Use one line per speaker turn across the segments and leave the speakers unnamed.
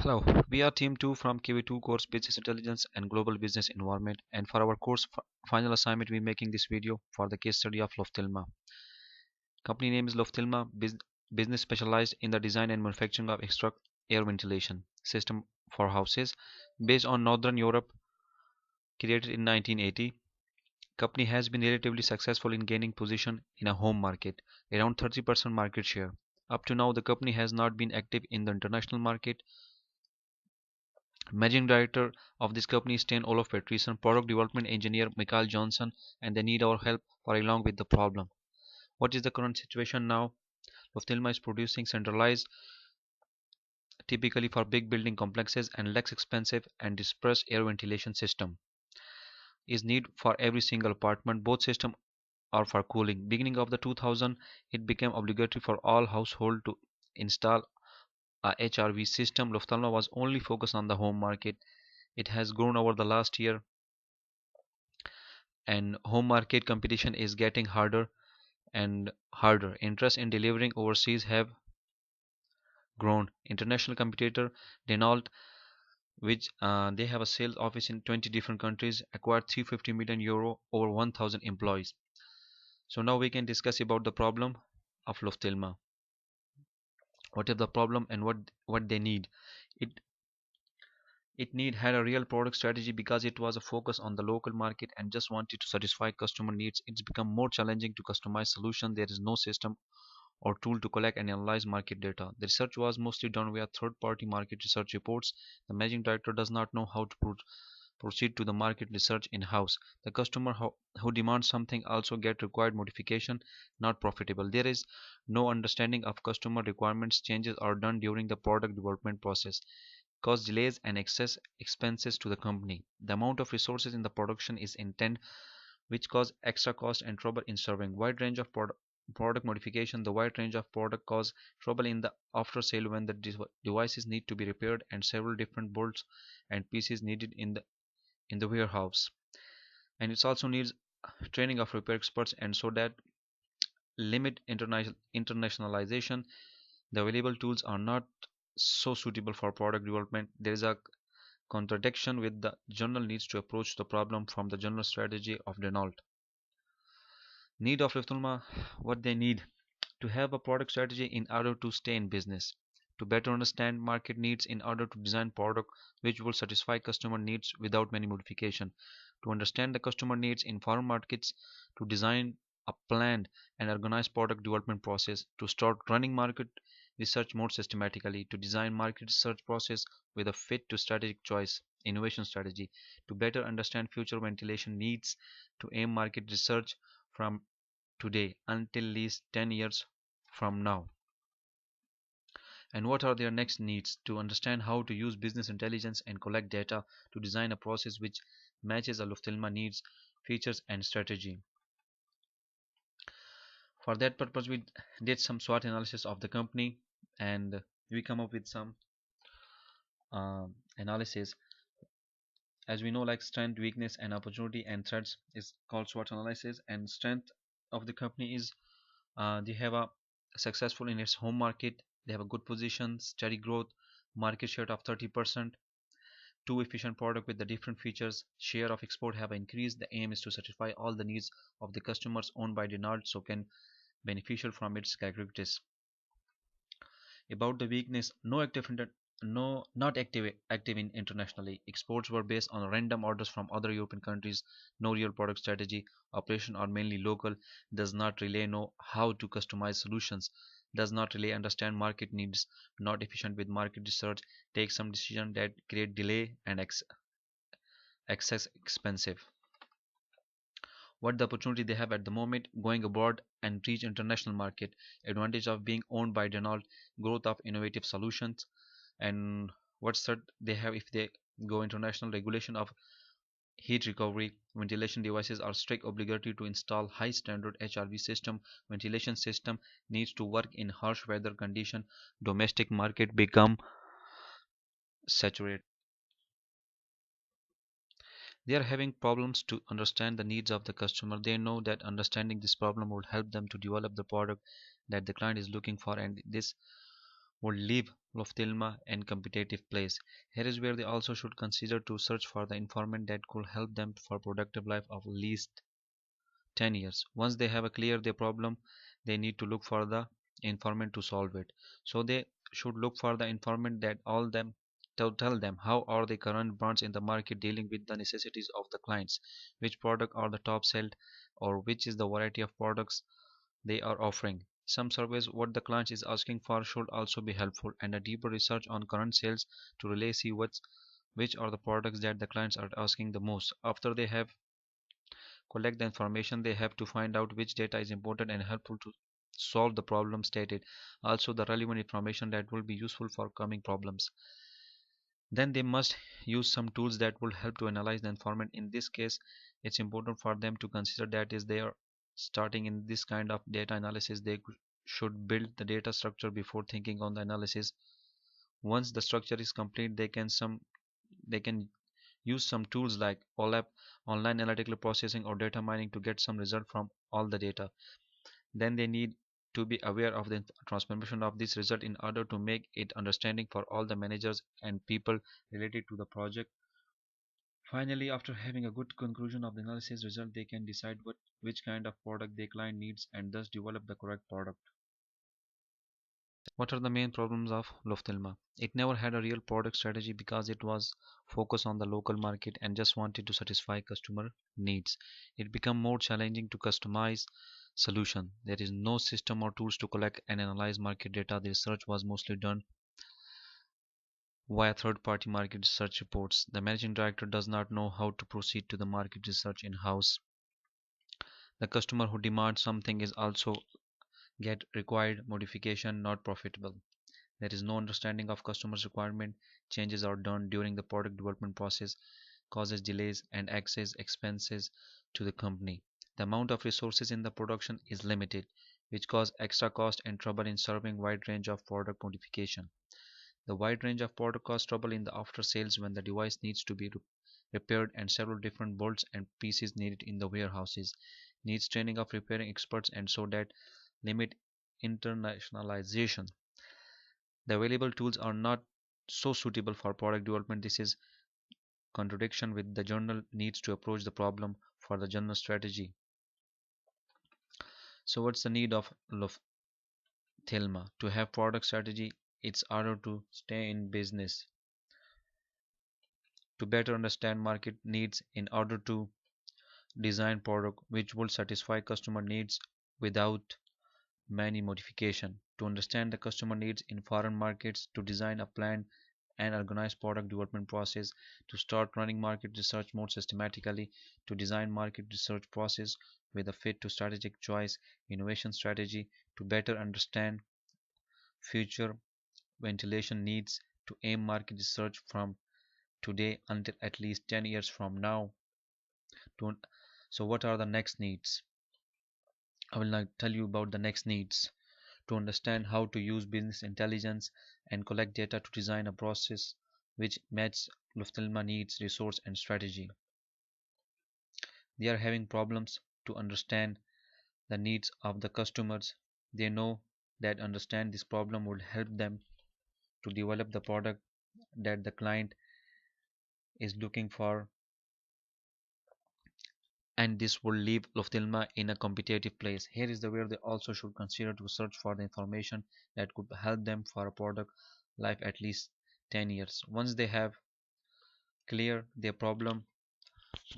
Hello, we are Team 2 from KV2 course Business Intelligence and Global Business Environment, and for our course final assignment we're making this video for the case study of Loftilma. Company name is Loftilma, business specialized in the design and manufacturing of extra air ventilation system for houses based on Northern Europe, created in 1980. Company has been relatively successful in gaining position in a home market, around 30% market share. Up to now, the company has not been active in the international market. Managing director of this company is Sten Olof Peterson, product development engineer Michael Johnson, and they need our help for along with the problem. What is the current situation now? Loftilma is producing centralized, typically for big building complexes and less expensive and dispersed air ventilation system. Is need for every single apartment. Both systems are for cooling. Beginning of the 2000, it became obligatory for all household to install a HRV system. Lufthansa was only focused on the home market. It has grown over the last year, and home market competition is getting harder and harder. Interest in delivering overseas have grown. International competitor Renault, which they have a sales office in 20 different countries, acquired 350 million euro over 1000 employees. So now we can discuss about the problem of Luftilma. What is the problem and what they need? It it need had a real product strategy because it was a focus on the local market and just wanted to satisfy customer needs. It's become more challenging to customize solution. There is no system or tool to collect and analyze market data. The research was mostly done via third-party market research reports. The managing director does not know how to proceed to the market research in-house. The customer who demands something also get required modification, not profitable. There is no understanding of customer requirements. Changes are done during the product development process, cause delays and excess expenses to the company. The amount of resources in the production is intense, which cause extra cost and trouble in serving. Wide range of product modification. The wide range of product cause trouble in the after sale when the devices need to be repaired, and several different bolts and pieces needed in the warehouse. And it also needs training of repair experts, and so that limit internationalization. The available tools are not so suitable for product development. There is a contradiction with the journal needs to approach the problem from the general strategy of Renault. Need of Lufthansa. What they need to have a product strategy in order to stay in business, to better understand market needs in order to design product which will satisfy customer needs without many modification, to understand the customer needs in foreign markets, to design a planned and organized product development process, to start running market research more systematically, to design market research process with a fit to strategic choice innovation strategy, to better understand future ventilation needs, to aim market research from today until least 10 years from now. And what are their next needs? To understand how to use business intelligence and collect data to design a process which matches a Lufthansa needs, features, and strategy. For that purpose, we did some SWOT analysis of the company, and we come up with some analysis. As we know, like strength, weakness, and opportunity and threats is called SWOT analysis. And strength of the company is they have a successful in its home market. They have a good position, steady growth, market share of 30%, two efficient product with the different features, share of export have increased. The aim is to satisfy all the needs of the customers owned by Renault, so can beneficial from its characteristics. About the weakness, no active no not active in internationally. Exports were based on random orders from other European countries. No real product strategy. Operation are mainly local. Does not really know how to customize solutions. Does not really understand market needs. Not efficient with market research. Take some decision that create delay and excess expensive. What the opportunity they have at the moment: going abroad and reach international market, advantage of being owned by Renault, growth of innovative solutions. And what's that they have if they go international: regulation of heat recovery. Ventilation devices are strict obligatory to install high standard HRV system. Ventilation system needs to work in harsh weather condition. Domestic market become saturated. They are having problems to understand the needs of the customer. They know that understanding this problem would help them to develop the product that the client is looking for, and this would leave Loftilma, and competitive place. Here is where they also should consider to search for the informant that could help them for productive life of at least 10 years. Once they have a clear their problem, they need to look for the informant to solve it. So they should look for the informant that all them to tell them how are the current brands in the market dealing with the necessities of the clients, which product are the top sold, or which is the variety of products they are offering. Some surveys what the client is asking for should also be helpful, and a deeper research on current sales to really see which are the products that the clients are asking the most. After they have collect the information, they have to find out which data is important and helpful to solve the problem stated. Also the relevant information that will be useful for coming problems. Then they must use some tools that will help to analyze the information. In this case, it's important for them to consider that is they are starting in this kind of data analysis, they should build the data structure before thinking on the analysis. Once the structure is complete, they can use some tools like OLAP, online analytical processing, or data mining to get some result from all the data. Then they need to be aware of the transformation of this result in order to make it understanding for all the managers and people related to the project. Finally, after having a good conclusion of the analysis result, they can decide which kind of product their client needs and thus develop the correct product. What are the main problems of Loftilma? It never had a real product strategy because it was focused on the local market and just wanted to satisfy customer needs. It became more challenging to customize solution. There is no system or tools to collect and analyze market data. The research was mostly done via third-party market research reports. The managing director does not know how to proceed to the market research in-house. The customer who demands something is also get required modification not profitable. There is no understanding of customers' requirement. Changes are done during the product development process, causes delays and excess expenses to the company. The amount of resources in the production is limited, which cause extra cost and trouble in serving wide range of product modification. The wide range of product cause trouble in the after sales when the device needs to be repaired and several different bolts and pieces needed in the warehouses. Needs training of repairing experts and so that limit internationalization. The available tools are not so suitable for product development. This is contradiction with the journal needs to approach the problem for the journal strategy. So what's the need of Thelma? To have product strategy, it's harder to stay in business, to better understand market needs in order to design product which will satisfy customer needs without many modification, to understand the customer needs in foreign markets, to design a plan and organize product development process, to start running market research more systematically, to design market research process with a fit to strategic choice, innovation strategy, to better understand future ventilation needs, to aim market research from today until at least 10 years from now. To, so what are the next needs? I will now tell you about the next needs. To understand how to use business intelligence and collect data to design a process which matches Lufthansa needs, resource and strategy. They are having problems to understand the needs of the customers. They know that understand this problem would help them to develop the product that the client is looking for, and this will leave Lufthansa in a competitive place. Here is the where they also should consider to search for the information that could help them for a product life at least 10 years. Once they have clear their problem,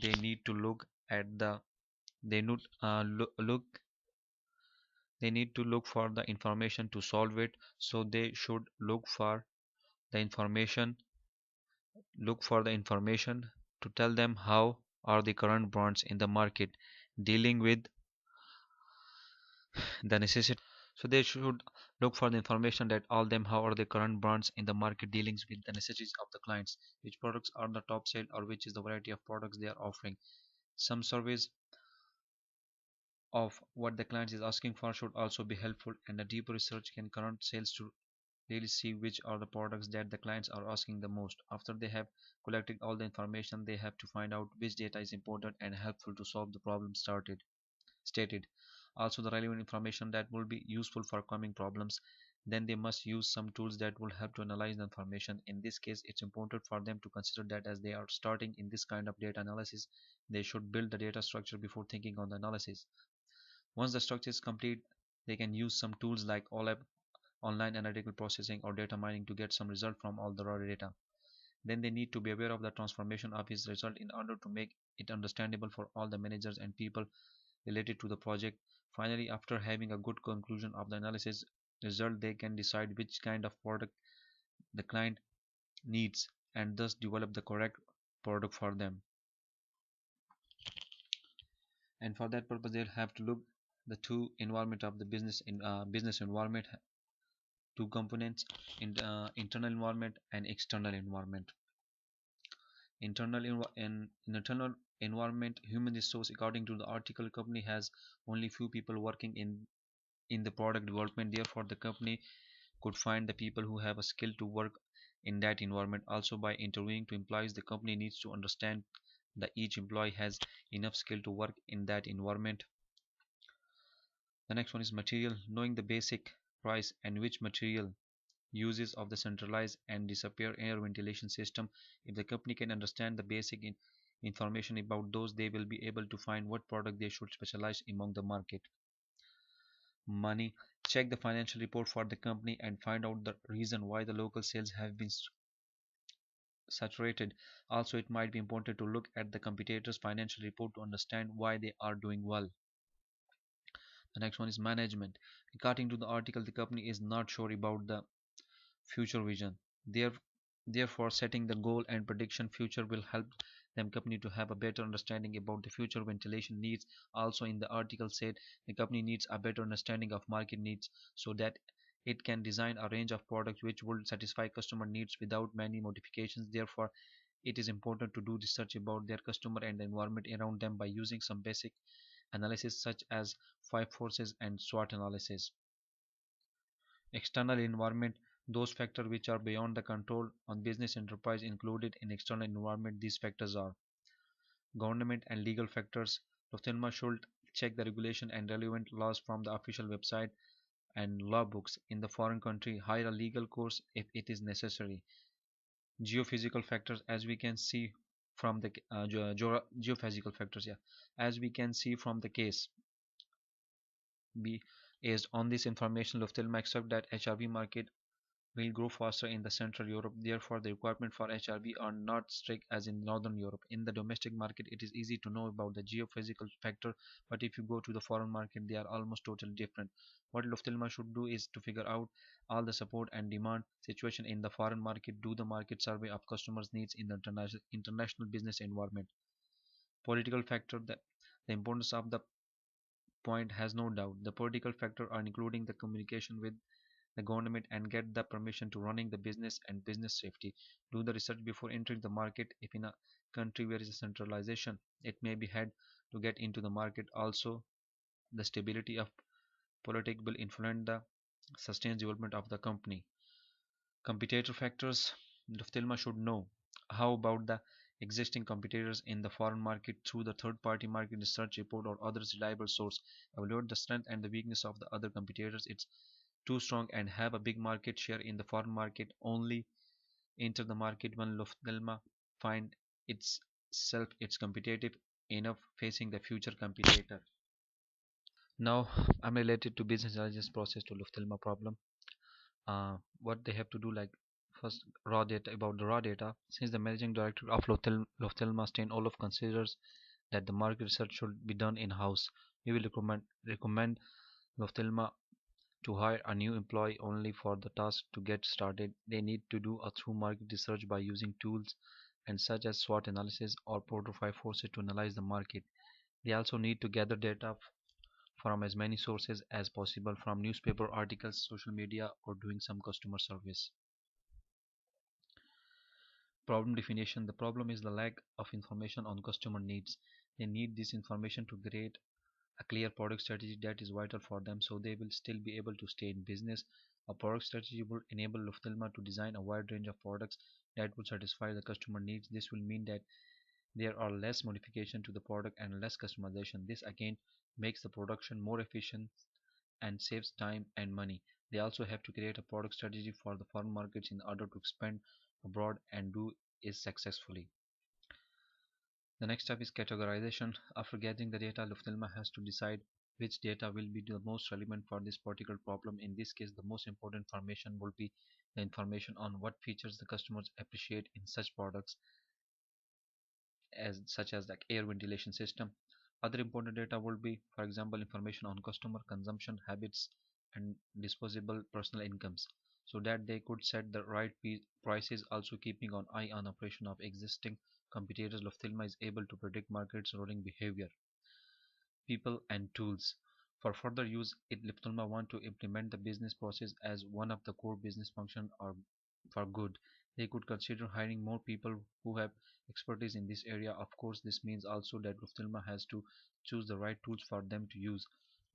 they need to look at the they need look they need to look for the information to solve it. So they should the information look for the information to tell them how are the current brands in the market dealing with the necessity. So they should look for the information that all them how are the current brands in the market dealings with the necessities of the clients, which products are the top sale or which is the variety of products they are offering. Some surveys of what the client is asking for should also be helpful, and a deeper research can current sales to really see which are the products that the clients are asking the most. After they have collected all the information, they have to find out which data is important and helpful to solve the problem stated. Also the relevant information that will be useful for coming problems. then they must use some tools that will help to analyze the information. In this case, it's important for them to consider that as they are starting in this kind of data analysis, they should build the data structure before thinking on the analysis. Once the structure is complete, they can use some tools like OLAP, online analytical processing, or data mining to get some result from all the raw data. Then they need to be aware of the transformation of his result in order to make it understandable for all the managers and people related to the project. Finally, after having a good conclusion of the analysis result, they can decide which kind of product the client needs and thus develop the correct product for them. And for that purpose, they'll have to look the two environment of the business environment, two components, internal environment and external environment. In internal environment, human resource, according to the article, company has only few people working in the product development. Therefore, the company could find the people who have a skill to work in that environment. Also, by interviewing to employees, the company needs to understand that each employee has enough skill to work in that environment. The next one is material, knowing the basic price and which material uses of the centralized and disappear air ventilation system. If the company can understand the basic information about those, they will be able to find what product they should specialize among the market. Money, check the financial report for the company and find out the reason why the local sales have been saturated. Also, it might be important to look at the competitors financial report to understand why they are doing well. The next one is management. According to the article, the company is not sure about the future vision. There, Therefore, setting the goal and prediction future will help them company to have a better understanding about the future ventilation needs. Also, in the article said the company needs a better understanding of market needs so that it can design a range of products which would satisfy customer needs without many modifications. Therefore, it is important to do research about their customer and the environment around them by using some basic analysis such as five forces and SWOT analysis. External environment, those factors which are beyond the control on business enterprise included in external environment. These factors are government and legal factors. Lufthansa should check the regulation and relevant laws from the official website and law books in the foreign country. Hire a legal course if it is necessary. Geophysical factors, as we can see from the geophysical factors, yeah, as we can see from the case. Based on this information, Lufthansa expects that HRV market will grow faster in the Central Europe. Therefore, the requirement for HRV are not strict as in Northern Europe. In the domestic market, it is easy to know about the geophysical factor, but if you go to the foreign market, they are almost totally different. What Lufthansa should do is to figure out all the support and demand situation in the foreign market, do the market survey of customers' needs in the international business environment. Political factor, the importance of the point has no doubt. The political factor are including the communication with the government and get the permission to running the business and business safety. Do the research before entering the market. If in a country where is a centralization, it may be had to get into the market. Also, the stability of politics will influence the sustained development of the company. Competitor factors, Lufthansa should know how about the existing competitors in the foreign market through the third party market research report or other reliable source. Evaluate the strength and the weakness of the other competitors. It's too strong and have a big market share in the foreign market. Only enter the market when Lufthansa find itself it's competitive enough facing the future competitor. Now I'm related to business intelligence process to Lufthansa problem. What they have to do, like first raw data, about the raw data. Since the managing director of Lufthansa Stein Olof considers that the market research should be done in house, we will recommend Lufthansa to hire a new employee only for the task. To get started, they need to do a through market research by using tools and such as SWOT analysis or Porter 5 forces to analyze the market. They also need to gather data from as many sources as possible from newspaper articles, social media, or doing some customer service. Problem definition, the problem is the lack of information on customer needs. They need this information to create a clear product strategy that is vital for them so they will still be able to stay in business. A product strategy will enable Lufthansa to design a wide range of products that will satisfy the customer needs. This will mean that there are less modification to the product and less customization. This again makes the production more efficient and saves time and money. They also have to create a product strategy for the foreign markets in order to expand abroad and do it successfully. The next step is categorization. After gathering the data, Lufthansa has to decide which data will be the most relevant for this particular problem. In this case, the most important information will be the information on what features the customers appreciate in such products as such as like air ventilation system. Other important data will be, for example, information on customer consumption habits and disposable personal incomes, so that they could set the right prices. Also, keeping an eye on operation of existing competitors, Lufthansa is able to predict markets rolling behavior, people and tools. For further use, if Lufthansa want to implement the business process as one of the core business function or for good, they could consider hiring more people who have expertise in this area. Of course, this means also that Lufthansa has to choose the right tools for them to use.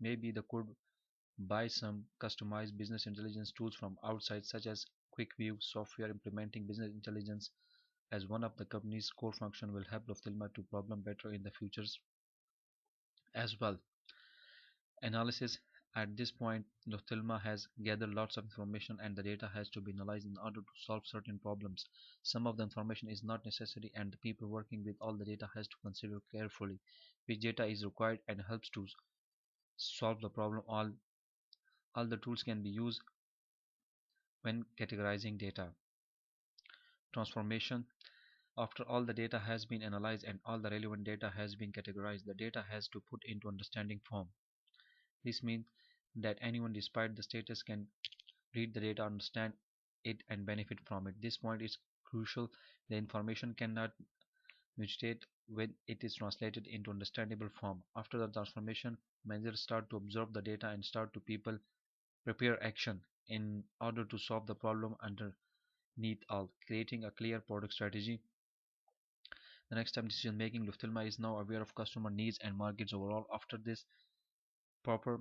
Maybe they could buy some customized business intelligence tools from outside, such as QuickView software. Implementing business intelligence as one of the company's core function will help Lufthansa to problem better in the futures as well. Analysis. At this point, Lufthansa has gathered lots of information and the data has to be analyzed in order to solve certain problems. Some of the information is not necessary and the people working with all the data has to consider carefully which data is required and helps to solve the problem. All the tools can be used when categorizing data. Transformation. After all the data has been analyzed and all the relevant data has been categorized, the data has to put into understanding form. This means that anyone despite the status can read the data, understand it and benefit from it. This point is crucial. The information cannot mutate when it is translated into understandable form. After the transformation, managers start to observe the data and start to people prepare action in order to solve the problem underneath all, creating a clear product strategy. The next step, decision making. Lufthansa is now aware of customer needs and markets overall. After this proper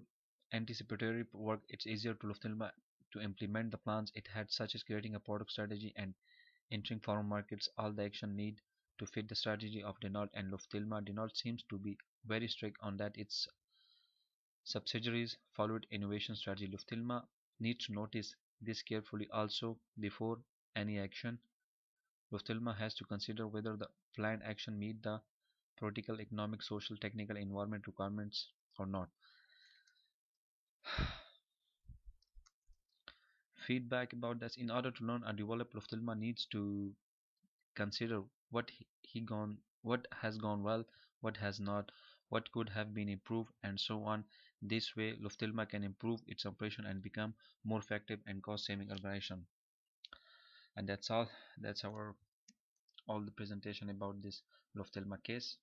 anticipatory work, it's easier to Lufthansa to implement the plans it had, such as creating a product strategy and entering foreign markets. All the action need to fit the strategy of Renault and Lufthansa. Renault seems to be very strict on that. Its subsidiaries followed innovation strategy. Lufthansa needs to notice this carefully also before any action. Lufthansa has to consider whether the planned action meet the political, economic, social, technical, environment requirements or not. Feedback about this. In order to learn and develop, Lufthansa needs to consider what has gone well, what has not, what could have been improved, and so on. This way, Lufthansa can improve its operation and become more effective and cost-saving organization. And that's all. That's our all the presentation about this Lufthansa case.